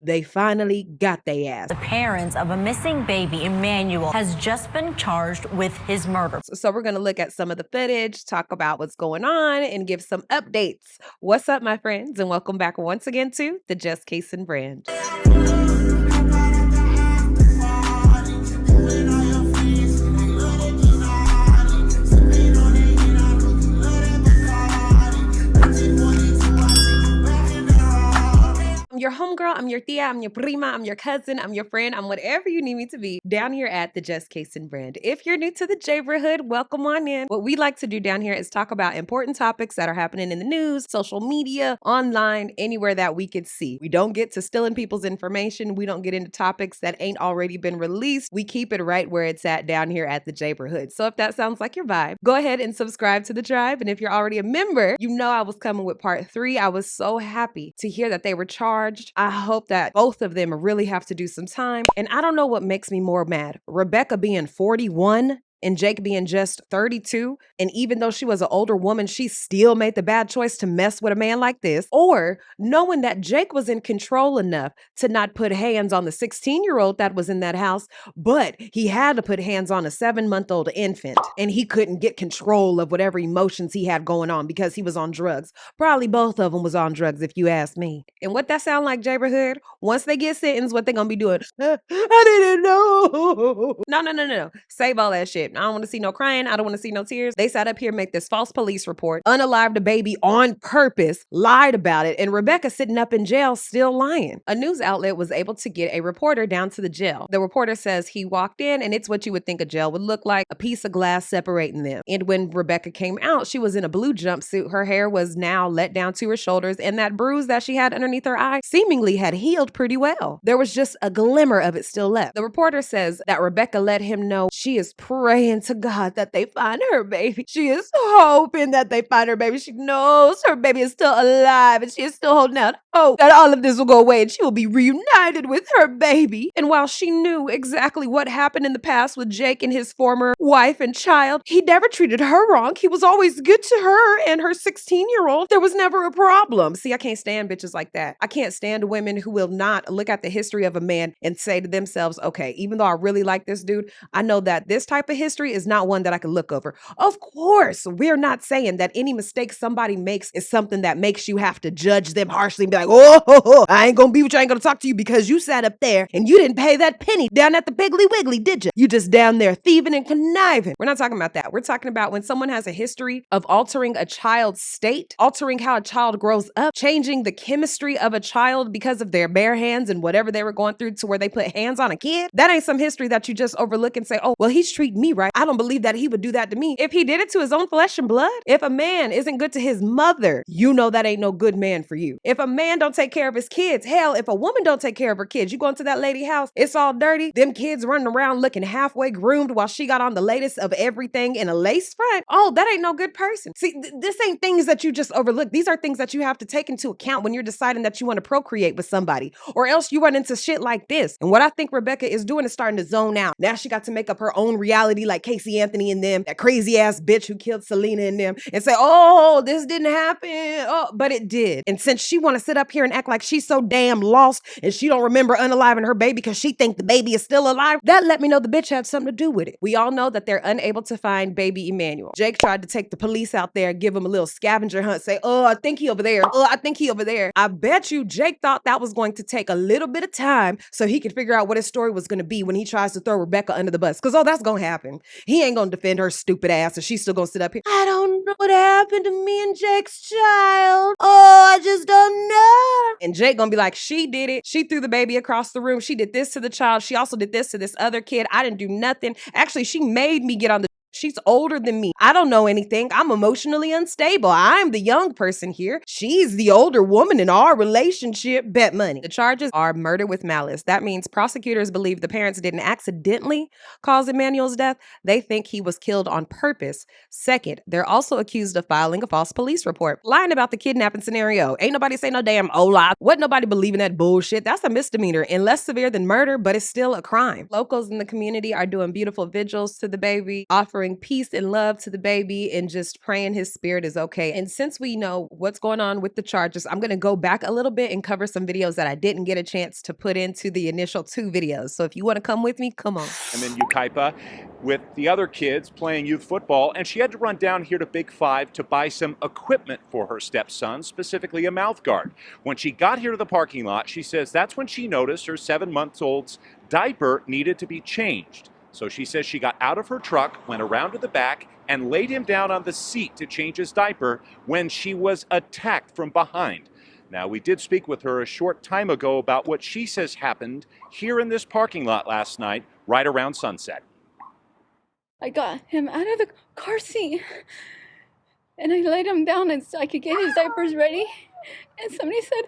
they finally got their ass. The parents of a missing baby, Emmanuel, has just been charged with his murder. So we're going to look at some of the footage, talk about what's going on, and give some updates. What's up, my friends, and welcome back once again to the Just Casing brand. I'm your homegirl, I'm your tia, I'm your prima, I'm your cousin, I'm your friend, I'm whatever you need me to be down here at the Just Casing brand. If you're new to the neighborhood, welcome on in. What we like to do down here is talk about important topics that are happening in the news, social media, online, anywhere that we can see. We don't get to stealing people's information. We don't get into topics that ain't already been released. We keep it right where it's at down here at the neighborhood. So if that sounds like your vibe, go ahead and subscribe to the tribe. And if you're already a member, you know I was coming with part 3. I was so happy to hear that they were charged. I hope that both of them really have to do some time. And I don't know what makes me more mad. Rebecca being 41 and Jake being just 32. And even though she was an older woman, she still made the bad choice to mess with a man like this. Or knowing that Jake was in control enough to not put hands on the 16-year-old that was in that house, but he had to put hands on a 7-month-old infant. And he couldn't get control of whatever emotions he had going on because he was on drugs. Probably both of them was on drugs, if you ask me. And what that sound like, neighborhood? Once they get sentenced, what they gonna be doing? I didn't know. No. Save all that shit. I don't want to see no crying. I don't want to see no tears. They sat up here, make this false police report, unalived a baby on purpose, lied about it, and Rebecca sitting up in jail still lying. A news outlet was able to get a reporter down to the jail. The reporter says he walked in and it's what you would think a jail would look like, a piece of glass separating them. And when Rebecca came out, she was in a blue jumpsuit. Her hair was now let down to her shoulders, and that bruise that she had underneath her eye seemingly had healed pretty well. There was just a glimmer of it still left. The reporter says that Rebecca let him know she is praying to God that they find her baby. She is hoping that they find her baby. She knows her baby is still alive and she is still holding out hope that all of this will go away and she will be reunited with her baby. And while she knew exactly what happened in the past with Jake and his former wife and child, he never treated her wrong. He was always good to her and her 16-year-old. There was never a problem. See, I can't stand bitches like that. I can't stand women who will not look at the history of a man and say to themselves, okay, even though I really like this dude, I know that this type of history is not one that I can look over. Of course, we're not saying that any mistake somebody makes is something that makes you have to judge them harshly and be like, oh, I ain't gonna be with you, I ain't gonna talk to you because you sat up there and you didn't pay that penny down at the Piggly Wiggly, did you? You just down there thieving and conniving. We're not talking about that. We're talking about when someone has a history of altering a child's state, altering how a child grows up, changing the chemistry of a child because of their bare hands and whatever they were going through to where they put hands on a kid. That ain't some history that you just overlook and say, oh, well, he's treating me right. I don't believe that he would do that to me. If he did it to his own flesh and blood, if a man isn't good to his mother, you know that ain't no good man for you. If a man don't take care of his kids, hell, if a woman don't take care of her kids, you go into that lady house, it's all dirty, them kids running around looking halfway groomed while she got on the latest of everything in a lace front. Oh, that ain't no good person. See, this ain't things that you just overlook. These are things that you have to take into account when you're deciding that you want to procreate with somebody, or else you run into shit like this. And what I think Rebecca is doing is starting to zone out. Now she got to make up her own reality like Casey Anthony and them, that crazy ass bitch who killed Selena and them, and say, oh, this didn't happen. Oh, but it did. And since she want to sit up here and act like she's so damn lost and she don't remember unaliving her baby because she think the baby is still alive, that let me know the bitch had something to do with it. We all know that they're unable to find baby Emmanuel. Jake tried to take the police out there, give him a little scavenger hunt, say, oh, I think he over there. Oh, I think he over there. I bet you Jake thought that was going to take a little bit of time so he could figure out what his story was going to be when he tries to throw Rebecca under the bus. Because, oh, that's going to happen. He ain't going to defend her stupid ass and she's still going to sit up here. I don't know what happened to me and Jake's child. Oh, I just don't know. And Jake going to be like, she did it. She threw the baby across the room. She did this to the child. She also did this to this other kid. I didn't do nothing. Actually, she made me get on the She's older than me. I don't know anything. I'm emotionally unstable. I'm the young person here. She's the older woman in our relationship. Bet money. The charges are murder with malice. That means prosecutors believe the parents didn't accidentally cause Emmanuel's death. They think he was killed on purpose. Second, they're also accused of filing a false police report, lying about the kidnapping scenario. Ain't nobody say no damn lie. What nobody believing that bullshit? That's a misdemeanor and less severe than murder, but it's still a crime. Locals in the community are doing beautiful vigils to the baby, offering offering peace and love to the baby and just praying his spirit is okay. And since we know what's going on with the charges, I'm going to go back a little bit and cover some videos that I didn't get a chance to put into the initial 2 videos. So if you want to come with me, come on. I'm in Ukaipa with the other kids playing youth football, and she had to run down here to Big Five to buy some equipment for her stepson, specifically a mouth guard. When she got here to the parking lot, she says that's when she noticed her 7-month-old's diaper needed to be changed. So she says she got out of her truck, went around to the back, and laid him down on the seat to change his diaper when she was attacked from behind. Now, we did speak with her a short time ago about what she says happened here in this parking lot last night, right around sunset. I got him out of the car seat and I laid him down and so I could get his diapers ready. And somebody said,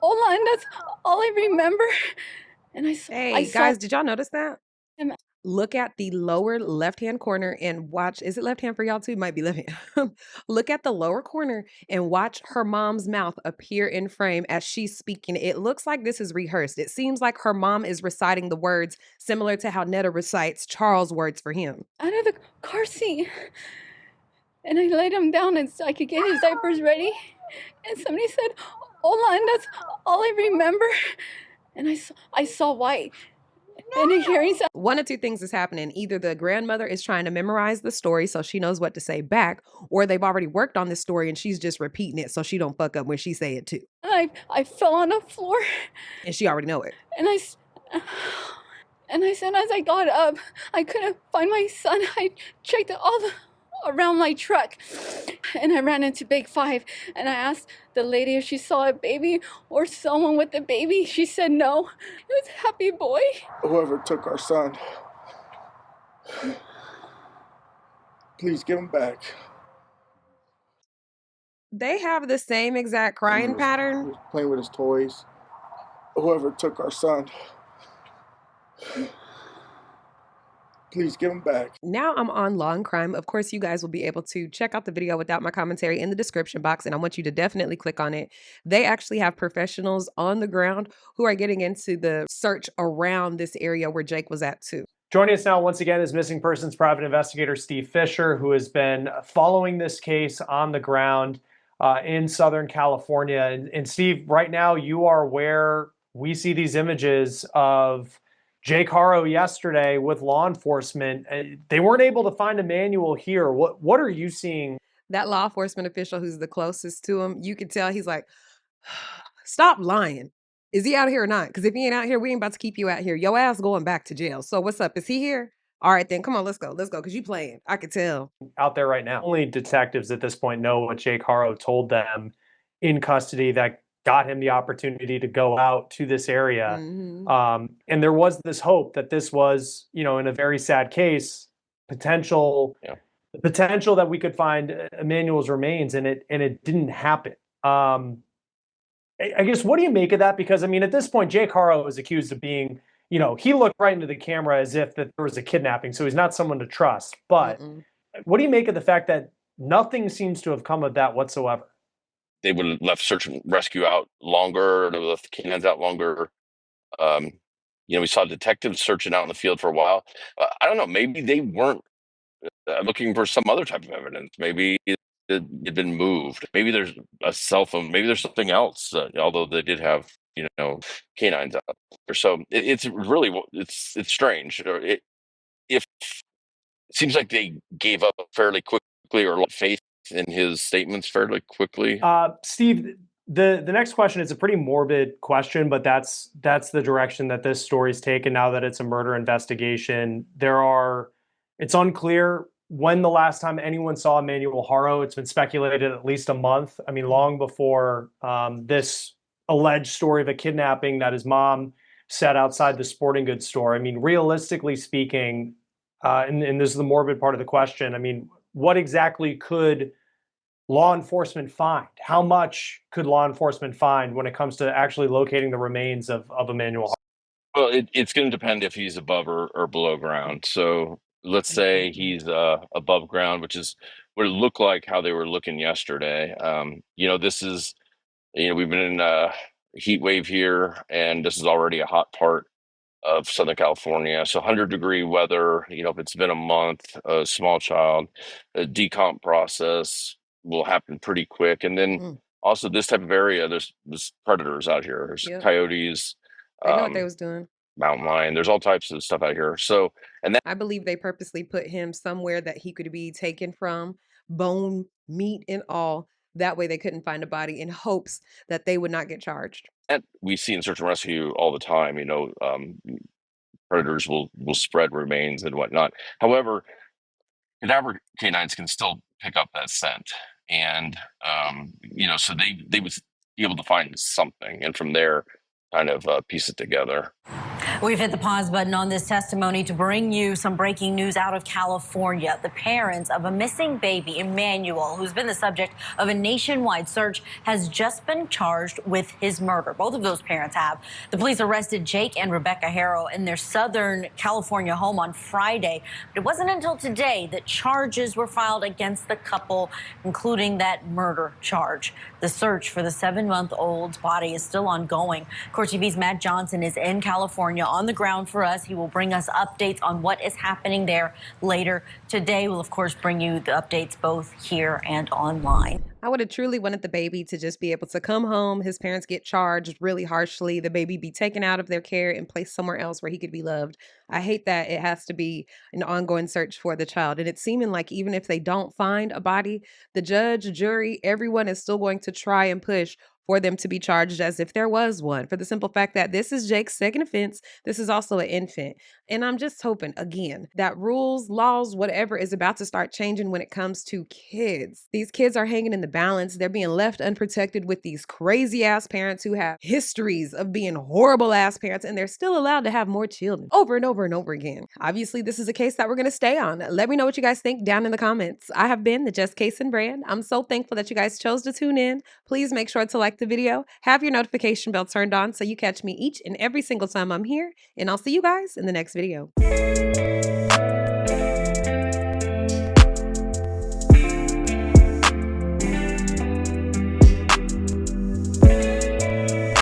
"Hola," and that's all I remember. And Hey, guys, did y'all notice that? Look at the lower left-hand corner and watch. Is it left hand for y'all too? Might be left hand. Look at the lower corner and watch her mom's mouth appear in frame as she's speaking. It looks like this is rehearsed. It seems like her mom is reciting the words similar to how Netta recites Charles' words for him. Out of the car seat and I laid him down and so I could get his diapers ready. And somebody said, "Hola," and that's all I remember. And I saw white. And a hearing sound. One of 2 things is happening. Either the grandmother is trying to memorize the story so she knows what to say back, or they've already worked on this story and she's just repeating it so she don't fuck up when she say it too. I fell on the floor. And she already know it. And I said, as I got up, I couldn't find my son. I checked around my truck and I ran into Big Five and I asked the lady if she saw a baby or someone with a baby. She said no. It was a happy boy. Whoever took our son, please give him back. They have the same exact crying pattern. He was playing with his toys. Whoever took our son, please give him back. Now I'm on Law and Crime. Of course, you guys will be able to check out the video without my commentary in the description box, and I want you to definitely click on it. They actually have professionals on the ground who are getting into the search around this area where Jake was at too. Joining us now once again is missing persons private investigator Steve Fisher, who has been following this case on the ground in Southern California. And Steve, right now you are where we see these images of Jake Haro yesterday with law enforcement. They weren't able to find Emmanuel here. What are you seeing? That law enforcement official who's the closest to him, you can tell he's like, stop lying. Is he out here or not? Because if he ain't out here, we ain't about to keep you out here. Your ass going back to jail. So what's up? Is he here? All right, then come on, let's go. Let's go. Because you playing. I could tell. Out there right now. Only detectives at this point know what Jake Haro told them in custody that got him the opportunity to go out to this area. Mm-hmm. And there was this hope that this was, in a very sad case, potential that we could find Emmanuel's remains, and it didn't happen. I guess, what do you make of that? Because, at this point, Jake Haro was accused of being, he looked right into the camera as if that there was a kidnapping, so he's not someone to trust. But what do you make of the fact that nothing seems to have come of that whatsoever? They would have left search and rescue out longer, they would have left the canines out longer. We saw detectives searching out in the field for a while. I don't know, maybe they weren't looking for some other type of evidence. Maybe it had been moved. Maybe there's a cell phone. Maybe there's something else, although they did have, canines out there. So it's really, it's strange. It seems like they gave up fairly quickly or lost faith in his statements fairly quickly. Steve, the next question is a pretty morbid question, but that's the direction that this story's taken now that it's a murder investigation. It's unclear when the last time anyone saw Emmanuel Haro. It's been speculated at least a month. Long before this alleged story of a kidnapping that his mom said outside the sporting goods store. Realistically speaking, and this is the morbid part of the question, what exactly could law enforcement find? How much could law enforcement find when it comes to actually locating the remains of Emmanuel Haro? Well, it's going to depend if he's above or below ground. So let's say he's above ground, which is what it looked like how they were looking yesterday. This is, we've been in a heat wave here, and this is already a hot part of Southern California. So 100-degree weather, if it's been a month, a small child, a decomp process will happen pretty quick. And then Mm, also this type of area, there's predators out here. There's yep. coyotes, They know what they um, was doing. mountain lion. There's all types of stuff out here. So, and that I believe they purposely put him somewhere that he could be taken from, bone, meat, and all. That way they couldn't find a body in hopes that they would not get charged. we see in search and rescue all the time. Predators will spread remains and whatnot. However, cadaver canines can still pick up that scent, and so they would be able to find something, and from there, kind of piece it together. We've hit the pause button on this testimony to bring you some breaking news out of California. The parents of a missing baby, Emmanuel, who's been the subject of a nationwide search, has just been charged with his murder. Both of those parents have. The police arrested Jake and Rebecca Harrow in their Southern California home on Friday. But it wasn't until today that charges were filed against the couple, including that murder charge. The search for the 7-month-old's body is still ongoing. Court TV's Matt Johnson is in California on the ground for us. He will bring us updates on what is happening there later today. We'll, of course, bring you the updates both here and online. I would have truly wanted the baby to just be able to come home, his parents get charged really harshly, the baby be taken out of their care and placed somewhere else where he could be loved. I hate that it has to be an ongoing search for the child. And it's seeming like even if they don't find a body, the judge, jury, everyone is still going to try and push for them to be charged as if there was one, for the simple fact that this is Jake's second offense. This is also an infant. And I'm just hoping, again, that rules, laws, whatever is about to start changing when it comes to kids. These kids are hanging in the balance. They're being left unprotected with these crazy ass parents who have histories of being horrible ass parents, and they're still allowed to have more children over and over and over again. Obviously, this is a case that we're going to stay on. Let me know what you guys think down in the comments. I have been the Just Kasen Brand. I'm so thankful that you guys chose to tune in. Please make sure to like the video, have your notification bell turned on so you catch me each and every single time I'm here, and I'll see you guys in the next video.